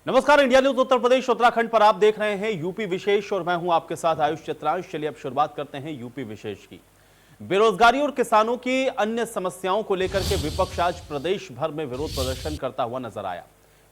नमस्कार, India news Uttar Pradesh Uttarakhand पर आप देख रहे हैं यूपी विशेष और मैं हूं आपके साथ आयुष चित्रांश। चलिए अब शुरुआत करते हैं यूपी विशेष की। बेरोजगारी और किसानों की अन्य समस्याओं को लेकर के विपक्ष आज प्रदेश भर में विरोध प्रदर्शन करता हुआ नजर आया।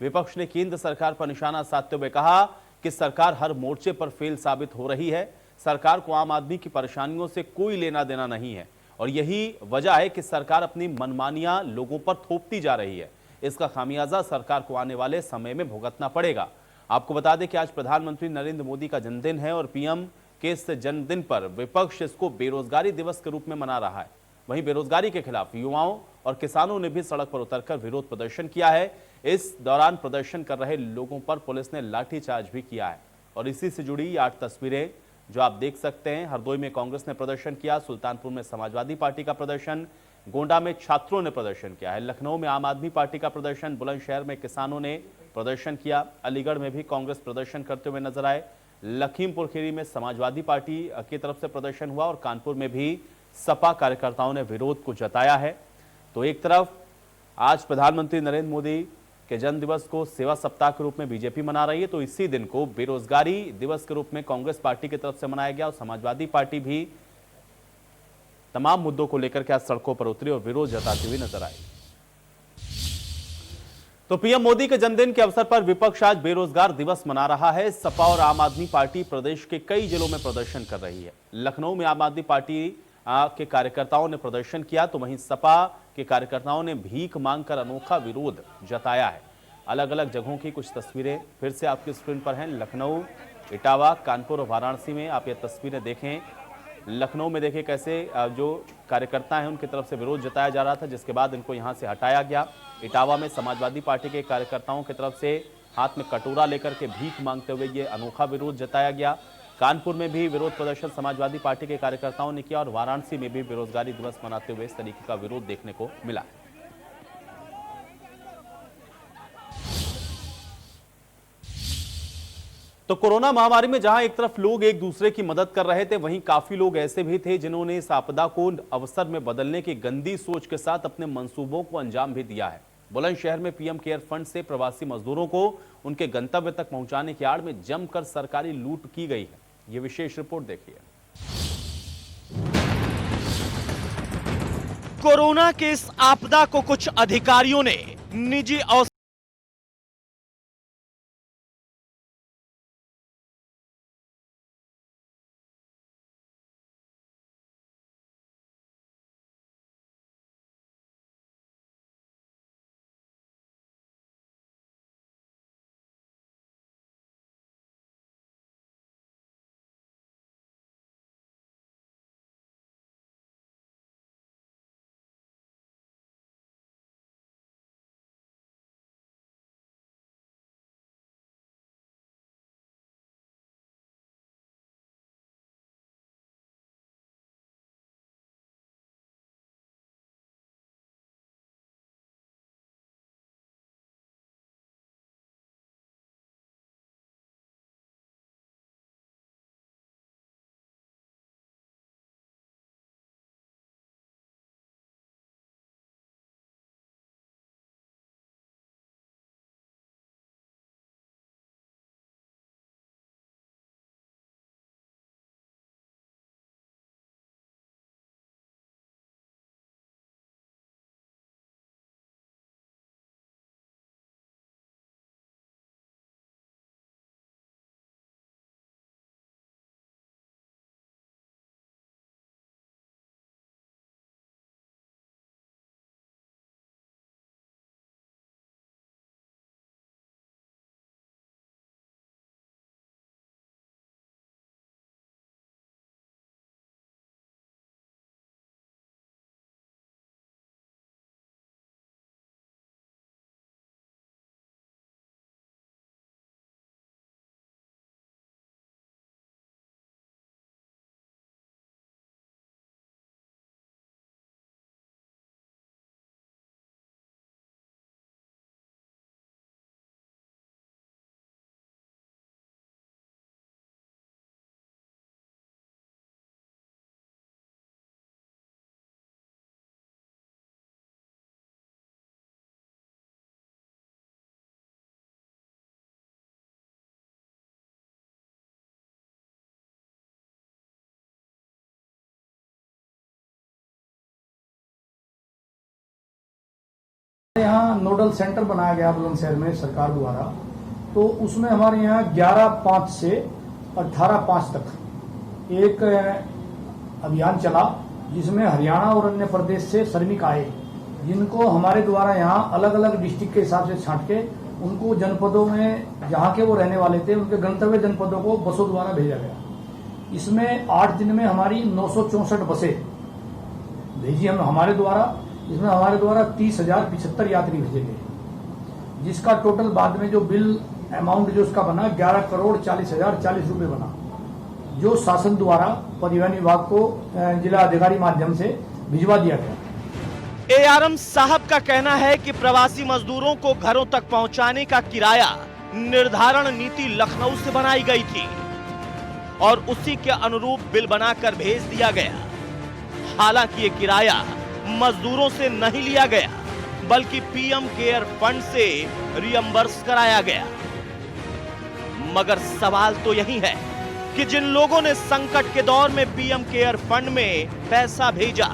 विपक्ष ने केंद्र सरकार पर निशाना साधते हुए कहा कि सरकार हर मोर्चे पर फेल साबित हो रही है। सरकार को आम आदमी की परेशानियों से कोई लेना देना नहीं है और यही वजह है कि सरकार अपनी मनमानियां लोगों पर थोपती जा रही है। इसका खामियाजा सरकार को आने वाले समय में भुगतना पड़ेगा। आपको बता दें कि आज प्रधानमंत्री नरेंद्र मोदी का जन्मदिन है और पीएम के इस जन्मदिन पर विपक्ष इसको बेरोजगारी दिवस के रूप में मना रहा है। वहीं बेरोजगारी के खिलाफ युवाओं और किसानों ने भी सड़क पर उतरकर विरोध प्रदर्शन किया है। इस दौरान प्रदर्शन कर रहे लोगों पर पुलिस ने लाठीचार्ज भी किया है और इसी से जुड़ी 8 तस्वीरें जो आप देख सकते हैं। हरदोई में कांग्रेस ने प्रदर्शन किया, सुल्तानपुर में समाजवादी पार्टी का प्रदर्शन, गोंडा में छात्रों ने प्रदर्शन किया है, लखनऊ में आम आदमी पार्टी का प्रदर्शन, बुलंदशहर में किसानों ने प्रदर्शन किया, अलीगढ़ में भी कांग्रेस प्रदर्शन करते हुए नजर आए, लखीमपुर खीरी में समाजवादी पार्टी की तरफ से प्रदर्शन हुआ और कानपुर में भी सपा कार्यकर्ताओं ने विरोध को जताया है। तो एक तरफ आज प्रधानमंत्री नरेंद्र मोदी के जन्म दिवस को सेवा सप्ताह के रूप में बीजेपी मना रही है, तो इसी दिन को बेरोजगारी दिवस के रूप में कांग्रेस पार्टी की तरफ से मनाया गया और समाजवादी पार्टी भी तमाम मुद्दों को लेकर के आज सड़कों पर उतरी और विरोध जताती हुई नजर आई। तो पीएम मोदी के जन्मदिन के अवसर पर विपक्ष आज बेरोजगार दिवस मना रहा है। सपा और आम आदमी पार्टी प्रदेश के कई जिलों में प्रदर्शन कर रही है। लखनऊ में आम आदमी पार्टी के कार्यकर्ताओं ने प्रदर्शन किया, तो वहीं सपा के कार्यकर्ताओं ने भीख मांगकर अनोखा विरोध जताया है। अलग अलग जगहों की कुछ तस्वीरें फिर से आपकी स्क्रीन पर हैं। लखनऊ, इटावा, कानपुर और वाराणसी में आप ये तस्वीरें देखें। लखनऊ में देखिए कैसे जो कार्यकर्ता हैं उनकी तरफ से विरोध जताया जा रहा था, जिसके बाद इनको यहां से हटाया गया। इटावा में समाजवादी पार्टी के कार्यकर्ताओं की तरफ से हाथ में कटोरा लेकर के भीख मांगते हुए ये अनोखा विरोध जताया गया। कानपुर में भी विरोध प्रदर्शन समाजवादी पार्टी के कार्यकर्ताओं ने किया और वाराणसी में भी बेरोजगारी दिवस मनाते हुए इस तरीके का विरोध देखने को मिला। तो कोरोना महामारी में जहां एक तरफ लोग एक दूसरे की मदद कर रहे थे, वहीं काफी लोग ऐसे भी थे जिन्होंने इस आपदा को अवसर में बदलने की गंदी सोच के साथ अपने मंसूबों को अंजाम भी दिया है। बुलंदशहर में पीएम केयर फंड से प्रवासी मजदूरों को उनके गंतव्य तक पहुंचाने की आड़ में जमकर सरकारी लूट की गई है। यह विशेष रिपोर्ट देखिए। कोरोना के इस आपदा को कुछ अधिकारियों ने निजी यहाँ नोडल सेंटर बनाया गया बुलंदशहर में सरकार द्वारा, तो उसमें हमारे यहाँ 11/5 से 18/5 तक एक अभियान चला, जिसमें हरियाणा और अन्य प्रदेश से श्रमिक आए, जिनको हमारे द्वारा यहाँ अलग अलग डिस्ट्रिक्ट के हिसाब से छांट के उनको जनपदों में जहाँ के वो रहने वाले थे उनके गंतव्य जनपदों को बसों द्वारा भेजा गया। इसमें 8 दिन में हमारी 964 बसें भेजी हमारे द्वारा। इसमें हमारे द्वारा 30,075 यात्री भेजे गए, जिसका टोटल बाद में जो बिल अमाउंट जो उसका बना 11,40,40,40 रुपए बना, जो शासन द्वारा परिवहन विभाग को जिला अधिकारी माध्यम से भिजवा दिया गया। एआरएम साहब का कहना है कि प्रवासी मजदूरों को घरों तक पहुंचाने का किराया निर्धारण नीति लखनऊ से बनाई गई थी और उसी के अनुरूप बिल बनाकर भेज दिया गया। हालांकि ये किराया मजदूरों से नहीं लिया गया, बल्कि पीएम केयर फंड से रियम्बर्स कराया गया। मगर सवाल तो यही है कि जिन लोगों ने संकट के दौर में पीएम केयर फंड में पैसा भेजा,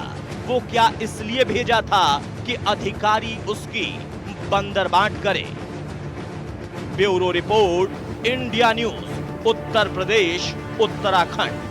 वो क्या इसलिए भेजा था कि अधिकारी उसकी बंदरबांट करे? Bureau report, India news, Uttar Pradesh, Uttarakhand.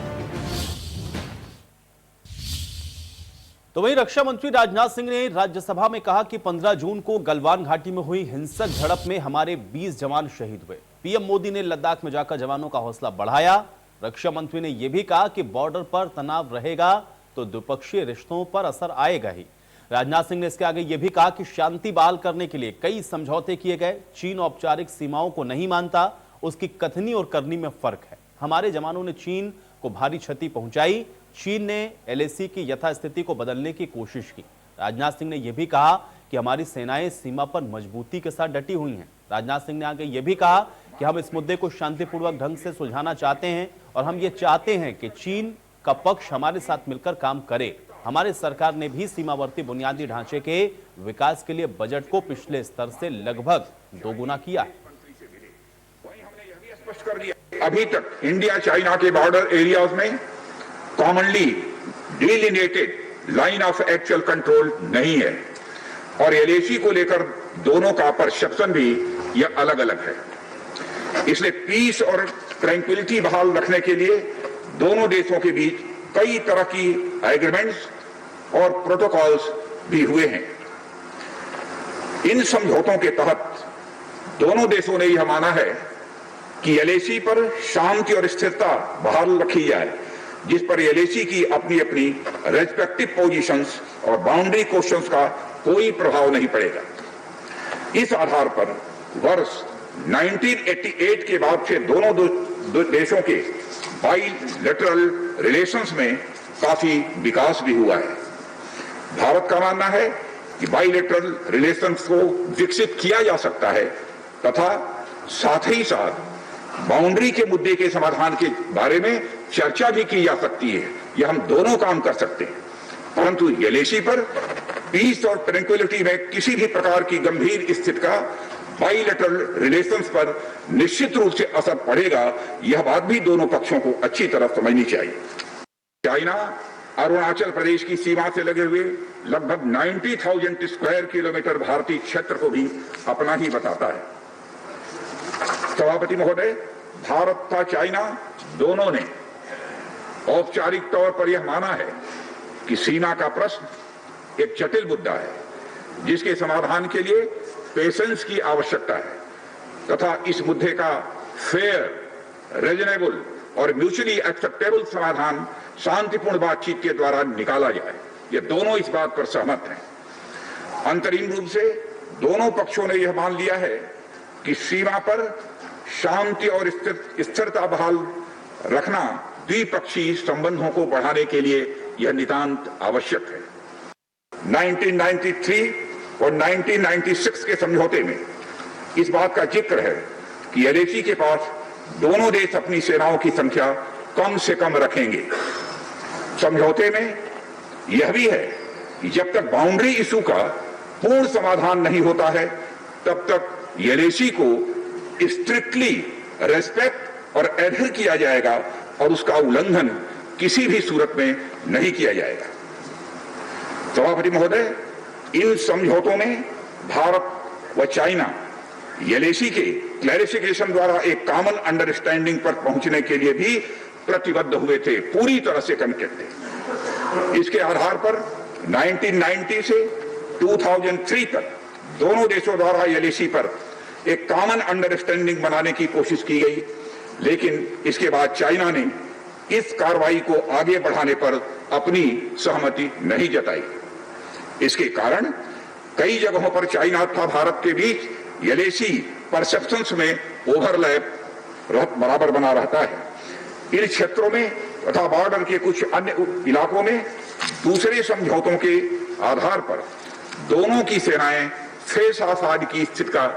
तो वहीं रक्षा मंत्री राजनाथ सिंह ने राज्यसभा में कहा कि 15 जून को गलवान घाटी में हुई हिंसक झड़प में हमारे 20 जवान शहीद हुए। पीएम मोदी ने लद्दाख में जाकर जवानों का हौसला बढ़ाया। रक्षा मंत्री ने यह भी कहा कि बॉर्डर पर तनाव रहेगा तो द्विपक्षीय रिश्तों पर असर आएगा ही। राजनाथ सिंह ने इसके आगे यह भी कहा कि शांति बहाल करने के लिए कई समझौते किए गए। चीन औपचारिक सीमाओं को नहीं मानता, उसकी कथनी और करनी में फर्क है। हमारे जवानों ने चीन को भारी क्षति पहुंचाई। चीन ने एलएसी की यथास्थिति को बदलने की कोशिश की। राजनाथ सिंह ने यह भी कहा कि हमारी सेनाएं सीमा पर मजबूती के साथ डटी हुई हैं। राजनाथ सिंह ने आगे यह भी कहा कि हम इस मुद्दे को शांतिपूर्वक ढंग से सुलझाना चाहते हैं और हम ये चाहते हैं कि चीन का पक्ष हमारे साथ मिलकर काम करे। हमारी सरकार ने भी सीमावर्ती बुनियादी ढांचे के विकास के लिए बजट को पिछले स्तर से लगभग दोगुना किया है। अभी तक इंडिया चाइना के बॉर्डर एरियाज में commonly delineated line of actual control नहीं है और एलएसी को लेकर दोनों का परसेप्शन भी यह अलग अलग है। इसलिए पीस और ट्रैंक्विलिटी बहाल रखने के लिए दोनों देशों के बीच कई तरह की एग्रीमेंट्स और प्रोटोकॉल्स भी हुए हैं। इन समझौतों के तहत दोनों देशों ने यह माना है कि एलएसी पर शांति और स्थिरता बहाल रखी जाए, जिस पर एलएसी की अपनी अपनी रेस्पेक्टिव पोजीशंस और बाउंड्री क्वेश्चंस का कोई प्रभाव नहीं पड़ेगा। इस आधार पर वर्ष 1988 के बाद से दोनों देशों के बाइलेटरल रिलेशंस में काफी विकास भी हुआ है। भारत का मानना है कि बाइलेटरल रिलेशंस को विकसित किया जा सकता है तथा साथ ही साथ बाउंड्री के मुद्दे के समाधान के बारे में चर्चा भी की जा सकती है। यह हम दोनों काम कर सकते हैं, परंतु एलएसी पर पीस और ट्रैंक्विलिटी में किसी भी प्रकार की गंभीर स्थिति का बाइलेटरल रिलेशंस पर निश्चित रूप से असर पड़ेगा। यह बात भी दोनों पक्षों को अच्छी तरह समझनी चाहिए। चाइना अरुणाचल प्रदेश की सीमा से लगे हुए लगभग 90,000 स्क्वायर किलोमीटर भारतीय क्षेत्र को भी अपना ही बताता है। सभापति महोदय, भारत तथा चाइना दोनों ने औपचारिक तौर पर यह माना है कि सीमा का प्रश्न एक जटिल मुद्दा है, जिसके समाधान के लिए पेशेंस की आवश्यकता है तथा इस मुद्दे का फेयर, रीजनेबल और म्यूचुअली एक्सेप्टेबल समाधान शांतिपूर्ण बातचीत के द्वारा निकाला जाए। ये दोनों इस बात पर सहमत हैं। अंतरिम रूप से दोनों पक्षों ने यह मान लिया है कि सीमा पर शांति और स्थिरता बहाल रखना द्विपक्षीय संबंधों को बढ़ाने के लिए यह नितांत आवश्यक है। 1993 और 1996 के समझौते में इस बात का जिक्र है कि एलएसी के पास दोनों देश अपनी सेनाओं की संख्या कम से कम रखेंगे। समझौते में यह भी है कि जब तक बाउंड्री इशू का पूर्ण समाधान नहीं होता है, तब तक एलएसी को स्ट्रिक्टली रेस्पेक्ट और एडहर किया जाएगा और उसका उल्लंघन किसी भी सूरत में नहीं किया जाएगा। सभापति महोदय, इन समझौतों में भारत व चाइना एलएसी के क्लैरिफिकेशन द्वारा एक कॉमन अंडरस्टैंडिंग पर पहुंचने के लिए भी प्रतिबद्ध हुए थे, पूरी तरह से कमिटेड थे। इसके आधार पर 1990 से 2003 तक दोनों देशों द्वारा एलएसी पर एक कॉमन अंडरस्टैंडिंग बनाने की कोशिश की गई, लेकिन इसके बाद चाइना ने इस कार्रवाई को आगे बढ़ाने पर अपनी सहमति नहीं जताई। इसके कारण कई जगहों पर चाइना तथा भारत के बीच एलएसी परसेप्शंस में ओवरलैप बराबर बना रहता है। इन क्षेत्रों में तथा बॉर्डर के कुछ अन्य इलाकों में दूसरे समझौतों के आधार पर दोनों की सेनाएं फेस ऑफ आर्ड की स्थिति का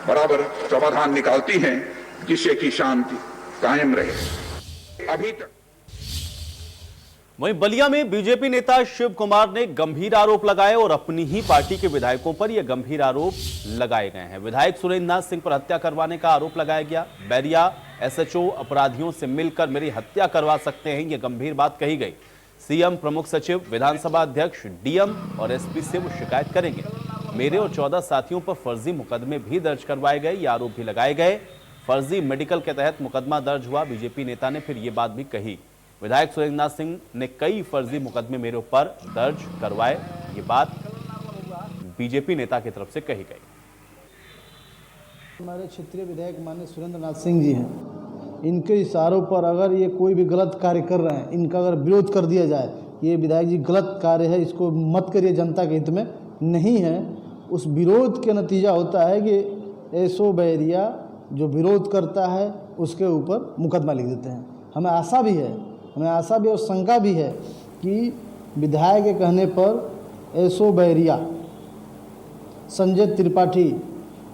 बराबर समाधान निकालती हैं, जिससे कि शांति कायम रहे। अभी तक वहीं बलिया में बीजेपी नेता शिव कुमार ने गंभीर आरोप लगाए और अपनी ही पार्टी के विधायकों पर यह गंभीर आरोप लगाए गए हैं। विधायक सुरेंद्र नाथ सिंह पर हत्या करवाने का आरोप लगाया गया। बैरिया एसएचओ अपराधियों से मिलकर मेरी हत्या करवा सकते हैं, यह गंभीर बात कही गई। सीएम, प्रमुख सचिव, विधानसभा अध्यक्ष, डीएम और एसपी से वो शिकायत करेंगे। मेरे और 14 साथियों पर फर्जी मुकदमे भी दर्ज करवाए गए, ये आरोप भी लगाए गए। फर्जी मेडिकल के तहत मुकदमा दर्ज हुआ। बीजेपी नेता ने फिर ये बात भी कही, विधायक सुरेंद्र नाथ सिंह ने कई फर्जी मुकदमे मेरे ऊपर दर्ज करवाए, ये बात बीजेपी नेता की तरफ से कही गई। हमारे क्षेत्रीय विधायक माननीय सुरेंद्र नाथ सिंह जी हैं, इनके इशारों पर अगर ये कोई भी गलत कार्य कर रहे हैं, इनका अगर विरोध कर दिया जाए, ये विधायक जी गलत कार्य है, इसको मत करिए, जनता के हित में नहीं है, उस विरोध के नतीजा होता है कि एसओ बैरिया जो विरोध करता है उसके ऊपर मुकदमा लिख देते हैं। हमें आशा भी और शंका भी है कि विधायक के कहने पर एसओ बैरिया, संजय त्रिपाठी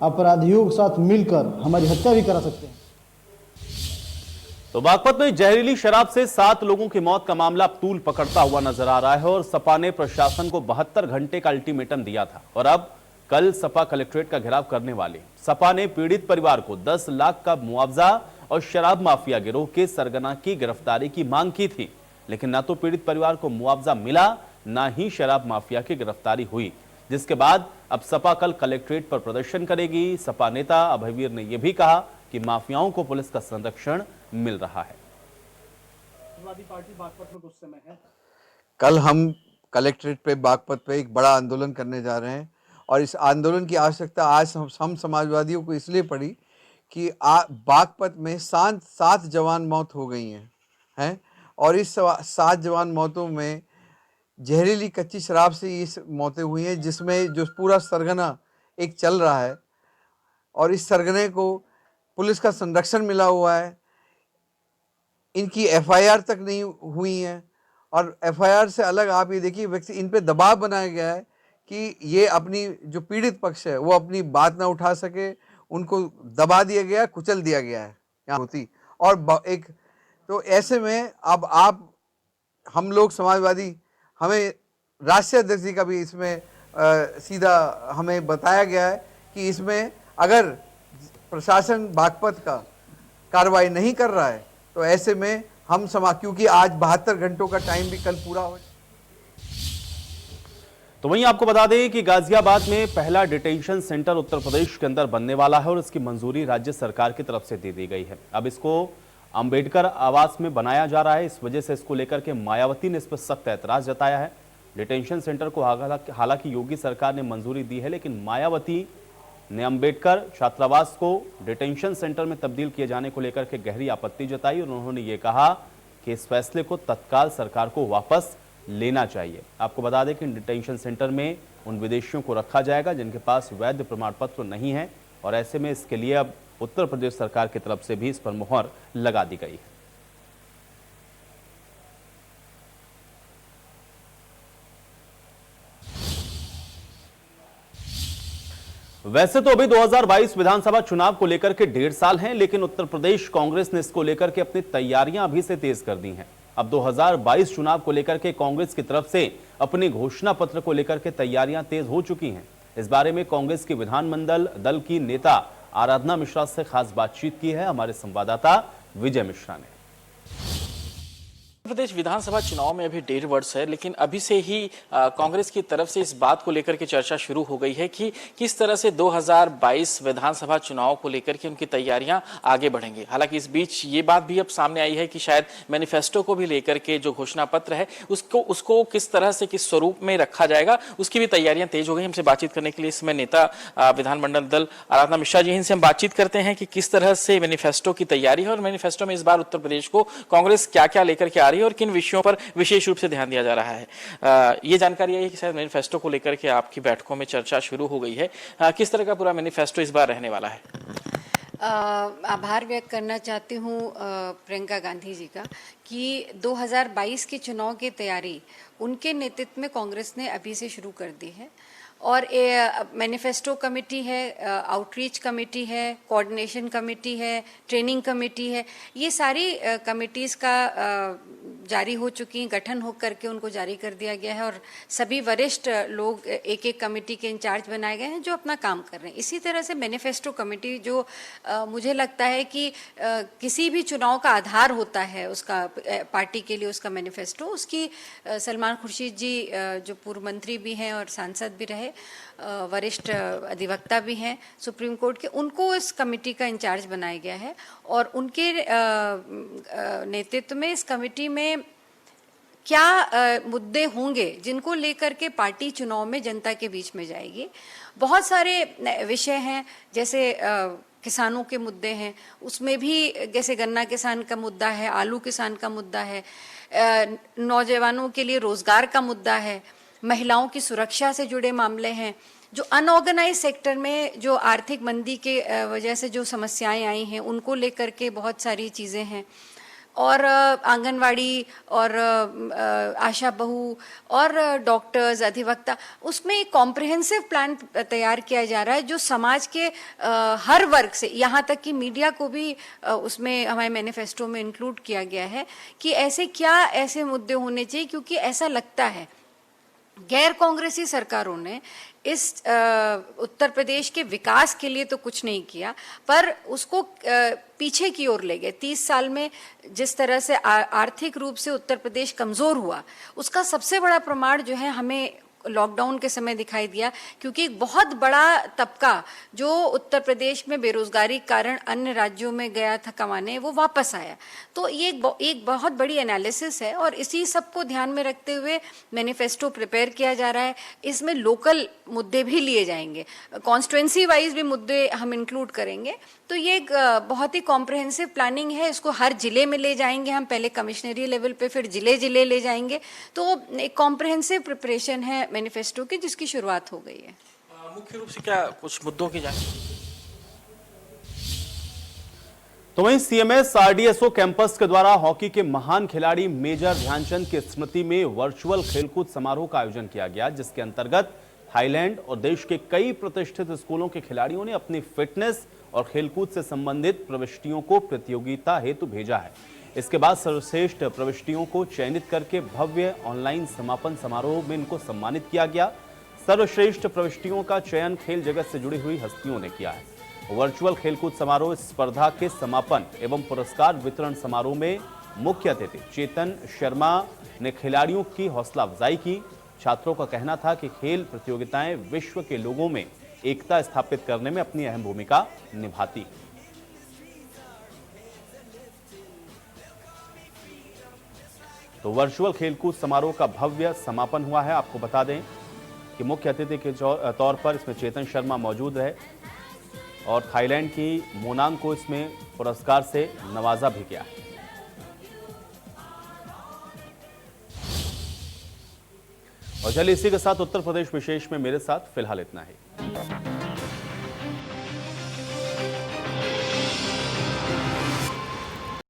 अपराधियों के साथ मिलकर हमारी हत्या भी करा सकते हैं। तो बागपत में जहरीली शराब से 7 लोगों की मौत का मामला अब तूल पकड़ता हुआ नजर आ रहा है और सपा ने प्रशासन को 72 घंटे का अल्टीमेटम दिया था और अब कल सपा कलेक्ट्रेट का घेराव करने वाले। सपा ने पीड़ित परिवार को 10 लाख का मुआवजा और शराब माफिया गिरोह के सरगना की गिरफ्तारी की मांग की थी, लेकिन न तो पीड़ित परिवार को मुआवजा मिला, न ही शराब माफिया की गिरफ्तारी हुई, जिसके बाद अब सपा कल कलेक्ट्रेट पर प्रदर्शन करेगी। सपा नेता अभयवीर ने यह भी कहा कि माफियाओं को पुलिस का संरक्षण मिल रहा है। पार्टी बागपत में गुस्से में है। कल हम कलेक्ट्रेट पे बागपत पे एक बड़ा आंदोलन करने जा रहे हैं और इस आंदोलन की आवश्यकता आज हम समाजवादियों को इसलिए पड़ी कि बागपत में 7 जवान मौत हो गई हैं और इस 7 जवान मौतों में जहरीली कच्ची शराब से ये मौतें हुई हैं, जिसमें जो पूरा सरगना एक चल रहा है और इस सरगने को पुलिस का संरक्षण मिला हुआ है। इनकी एफआईआर तक नहीं हुई है और एफआईआर से अलग आप ये देखिए व्यक्ति इन पे दबाव बनाया गया है कि ये अपनी जो पीड़ित पक्ष है वो अपनी बात ना उठा सके, उनको दबा दिया गया, कुचल दिया गया है यहाँ होती। और एक तो ऐसे में अब हम लोग समाजवादी, हमें राष्ट्रीय अध्यक्ष जी का भी इसमें सीधा हमें बताया गया है कि इसमें अगर प्रशासन बागपत का कार्रवाई नहीं कर रहा है तो ऐसे में हम क्योंकि आज 72 घंटों का टाइम भी कल पूरा हो। तो वहीं आपको बता दें कि गाजियाबाद में पहला डिटेंशन सेंटर उत्तर प्रदेश के अंदर बनने वाला है और इसकी मंजूरी राज्य सरकार की तरफ से दे दी गई है। अब इसको अंबेडकर आवास में बनाया जा रहा है, इस वजह से इसको लेकर के मायावती ने इस पर सख्त ऐतराज जताया है। डिटेंशन सेंटर को हालांकि योगी सरकार ने मंजूरी दी है, लेकिन मायावती ने अंबेडकर छात्रावास को डिटेंशन सेंटर में तब्दील किए जाने को लेकर के गहरी आपत्ति जताई और उन्होंने ये कहा कि इस फैसले को तत्काल सरकार को वापस लेना चाहिए। आपको बता दें कि डिटेंशन सेंटर में उन विदेशियों को रखा जाएगा जिनके पास वैध प्रमाण पत्र नहीं है और ऐसे में इसके लिए अब उत्तर प्रदेश सरकार की तरफ से भी इस पर मुहर लगा दी गई है। वैसे तो अभी 2022 विधानसभा चुनाव को लेकर के 1.5 साल हैं, लेकिन उत्तर प्रदेश कांग्रेस ने इसको लेकर के अपनी तैयारियां अभी से तेज कर दी हैं। अब 2022 चुनाव को लेकर के कांग्रेस की तरफ से अपने घोषणा पत्र को लेकर के तैयारियां तेज हो चुकी हैं। इस बारे में कांग्रेस की विधानमंडल दल की नेता आराधना मिश्रा से खास बातचीत की है हमारे संवाददाता विजय मिश्रा ने। प्रदेश विधानसभा चुनाव में अभी 1.5 वर्ष है, लेकिन अभी से ही कांग्रेस की तरफ से इस बात को लेकर के चर्चा शुरू हो गई है कि किस तरह से 2022 विधानसभा चुनाव को लेकर के उनकी तैयारियां आगे बढ़ेंगी। हालांकि इस बीच ये बात भी अब सामने आई है कि शायद मैनिफेस्टो को भी लेकर के जो घोषणा पत्र है उसको किस तरह से किस स्वरूप में रखा जाएगा, उसकी भी तैयारियां तेज हो गई। हमसे बातचीत करने के लिए इसमें नेता विधानमंडल दल आराधना मिश्रा जी, इनसे हम बातचीत करते हैं कि किस तरह से मैनिफेस्टो की तैयारी है और मैनिफेस्टो में इस बार उत्तर प्रदेश को कांग्रेस क्या क्या लेकर के आ रही है और किन विषयों पर विशेष रूप से ध्यान दिया जा रहा है। ये जानकारी है कि शायद मैनिफेस्टो को लेकर के आपकी बैठकों में चर्चा शुरू हो गई है। किस तरह का पूरा मैनिफेस्टो इस बार रहने वाला है? आभार व्यक्त करना चाहती हूँ प्रियंका गांधी जी का कि 2022 के चुनाव की तैयारी उनके नेतृत्व में कांग्रेस ने अभी से शुरू कर दी है और मैनिफेस्टो कमेटी है, आउटरीच कमेटी है, कोऑर्डिनेशन कमेटी है, ट्रेनिंग कमेटी है, ये सारी कमेटीज़ का जारी हो चुकी हैं, गठन हो करके उनको जारी कर दिया गया है और सभी वरिष्ठ लोग एक एक कमेटी के इंचार्ज बनाए गए हैं जो अपना काम कर रहे हैं। इसी तरह से मैनिफेस्टो कमेटी जो मुझे लगता है कि किसी भी चुनाव का आधार होता है उसका, पार्टी के लिए उसका मैनिफेस्टो, उसकी सलमान खुर्शीद जी जो पूर्व मंत्री भी हैं और सांसद भी रहे, वरिष्ठ अधिवक्ता भी हैं सुप्रीम कोर्ट के, उनको इस कमेटी का इंचार्ज बनाया गया है और उनके नेतृत्व में इस कमेटी में क्या मुद्दे होंगे जिनको लेकर के पार्टी चुनाव में जनता के बीच में जाएगी। बहुत सारे विषय हैं, जैसे किसानों के मुद्दे हैं, उसमें भी जैसे गन्ना किसान का मुद्दा है, आलू किसान का मुद्दा है, नौजवानों के लिए रोजगार का मुद्दा है, महिलाओं की सुरक्षा से जुड़े मामले हैं, जो अनऑर्गेनाइज सेक्टर में जो आर्थिक मंदी के वजह से जो समस्याएं आई हैं उनको लेकर के बहुत सारी चीज़ें हैं, और आंगनवाड़ी और आशा बहू और डॉक्टर्स, अधिवक्ता, उसमें एक कॉम्प्रिहेंसिव प्लान तैयार किया जा रहा है जो समाज के हर वर्ग से, यहाँ तक कि मीडिया को भी उसमें हमारे मैनिफेस्टो में इंक्लूड किया गया है कि ऐसे मुद्दे होने चाहिए, क्योंकि ऐसा लगता है गैर कांग्रेसी सरकारों ने इस उत्तर प्रदेश के विकास के लिए तो कुछ नहीं किया, पर उसको पीछे की ओर ले गए। 30 साल में जिस तरह से आर्थिक रूप से उत्तर प्रदेश कमज़ोर हुआ, उसका सबसे बड़ा प्रमाण जो है हमें लॉकडाउन के समय दिखाई दिया, क्योंकि एक बहुत बड़ा तबका जो उत्तर प्रदेश में बेरोजगारी कारण अन्य राज्यों में गया था कमाने, वो वापस आया। तो ये एक बहुत बड़ी एनालिसिस है और इसी सब को ध्यान में रखते हुए मैनिफेस्टो प्रिपेयर किया जा रहा है। इसमें लोकल मुद्दे भी लिए जाएंगे, कॉन्स्टिट्यूएंसी वाइज भी मुद्दे हम इंक्लूड करेंगे। तो ये एक बहुत ही कॉम्प्रिहेंसिव प्लानिंग है। इसको हर जिले में ले जाएंगे हम, पहले कमिश्नरी लेवल पे, फिर जिले ले जाएंगे। तो एक कॉम्प्रिहेंसिव प्रिपरेशन है मैनिफेस्टो की, जिसकी शुरुआत हो गई है। मुख्य रूप से क्या कुछ मुद्दों की जानकारी? तो वहीं सीएमएस आरडीएसओ कैंपस के द्वारा हॉकी के महान खिलाड़ी मेजर ध्यानचंद की स्मृति में वर्चुअल खेलकूद समारोह का आयोजन किया गया, जिसके अंतर्गत थाईलैंड और देश के कई प्रतिष्ठित स्कूलों के खिलाड़ियों ने अपनी फिटनेस और खेलकूद से संबंधित प्रविष्टियों को प्रतियोगिता हेतु भेजा है। इसके बाद सर्वश्रेष्ठ प्रविष्टियों को चयनित करके भव्य ऑनलाइन समापन समारोह में इनको सम्मानित किया गया। सर्वश्रेष्ठ प्रविष्टियों का चयन खेल जगत से जुड़ी हुई हस्तियों ने किया है। वर्चुअल खेलकूद समारोह स्पर्धा के समापन एवं पुरस्कार वितरण समारोह में मुख्य अतिथि चेतन शर्मा ने खिलाड़ियों की हौसला अफजाई की। छात्रों का कहना था कि खेल प्रतियोगिताएं विश्व के लोगों में एकता स्थापित करने में अपनी अहम भूमिका निभाती। तो वर्चुअल खेलकूद समारोह का भव्य समापन हुआ है। आपको बता दें कि मुख्य अतिथि के तौर पर इसमें चेतन शर्मा मौजूद रहे और थाईलैंड की मोनांग को इसमें पुरस्कार से नवाजा भी किया है। और चलिए इसी के साथ उत्तर प्रदेश विशेष में मेरे साथ फिलहाल इतना ही।